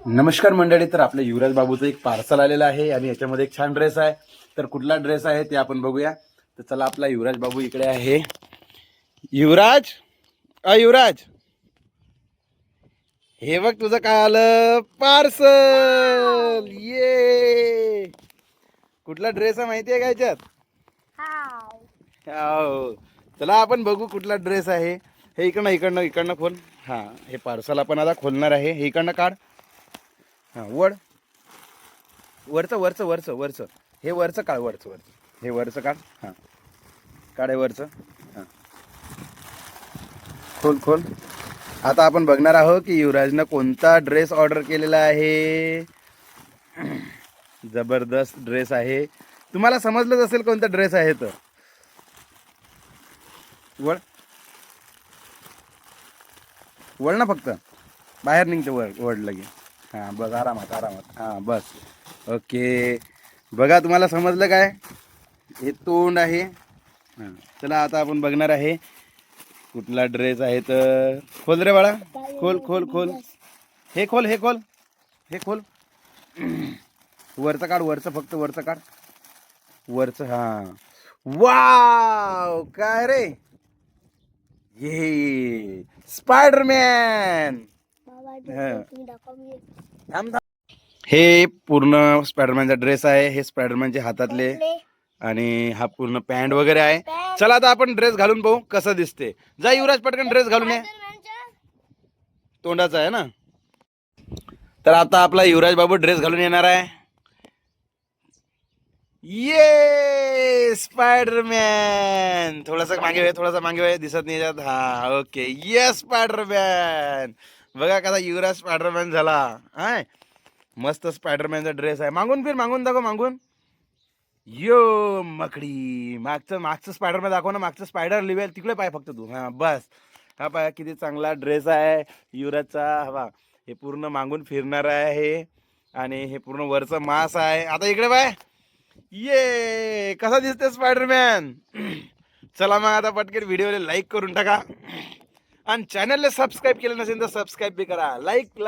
नमस्कार मंडळी. तर आपल्या युवराज बाबूचं एक पार्सल आलेलं आहे आणि याच्यामध्ये एक छान ड्रेस आहे. तर कुठला ड्रेस आहे ते आपण बघूया. तर चला, आपला युवराज बाबू इकडे आहे. युवराज, युवराज, हे बघ तुझं काय आलं पार्सल. ये कुठला ड्रेस आहे माहिती आहे का याच्यात? हो. चला आपण बघू कुठला ड्रेस आहे. हे इकडनं इकडनं इकडनं खोल. हा, हे पार्सल आपण आता खोलणार आहे. हे इकडनं काढ. हा, वड वरचं वरचं वरचं वरचं हे वरचं काढ. वरचं हे वरचं काढ. हां, काढ हे वरचं. हां, खोल खोल. आता आपण बघणार आहोत की युवराजनं कोणता ड्रेस ऑर्डर केलेला आहे. जबरदस्त ड्रेस आहे. तुम्हाला समजलंच असेल कोणता ड्रेस आहे. तर वळ वळ ना, फक्त बाहेर निघते. वड लगे. हां, बस आरामात आरामात. हां, बस. ओके. बघा, तुम्हाला समजलं काय? हे तोंड आहे. हां, चला आता आपण बघणार आहे कुठला ड्रेस आहे. तर खोल रे बाळा. खोल खोल खोल. हे खोल हे खोल हे खोल. वरचं काढ. वरचं, फक्त वरचं काढ. वरचं. हां, वाव, काय रे? ये स्पायडरमॅन. हे पूर्ण स्पायडरमॅनचा ड्रेस आहे. हे स्पायडरमॅनचे हातातले आणि हा पूर्ण पॅन्ट वगैरे आहे. चला आता आपण ड्रेस घालून पाहू कसं दिसते. जा युवराज, पटकन ड्रेस घालून ये. तोंडाचा आहे ना. तर आता आपला युवराज बाबू ड्रेस घालून येणार आहे. ये स्पायडरमॅन. थोडासा मागे वळ, थोडासा मागे वळ. दिसत नाही याच्यात. हा, ओके. ये स्पायडरमॅन. बघा कसा युवराज स्पायडरमॅन झाला. हाय, मस्त स्पायडरमॅनचा ड्रेस आहे. मागून फिर, मागून दाखव, मागून. यो मकडी. मागचं मागचं स्पायडरमॅन दाखव ना. मागचं स्पायडर लिवेल तिकडे पाय फक्त तू. हा, बस. हा पाय, किती चांगला ड्रेस आहे युवराजचा. हवा, हे पूर्ण मागून फिरणार आहे आणि हे पूर्ण वरचं मास आहे. आता इकडे पाय. ये कसा दिसते स्पायडरमॅन. चला मग आता पटकन व्हिडिओला लाईक करून टाका आणि चॅनलला सबस्क्राईब केलं नसेल तर सबस्क्राईब बी करा. लाईक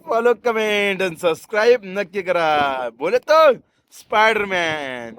फॉलो कमेंट आणि सबस्क्राईब नक्की करा. बोले तो स्पायडरमॅन.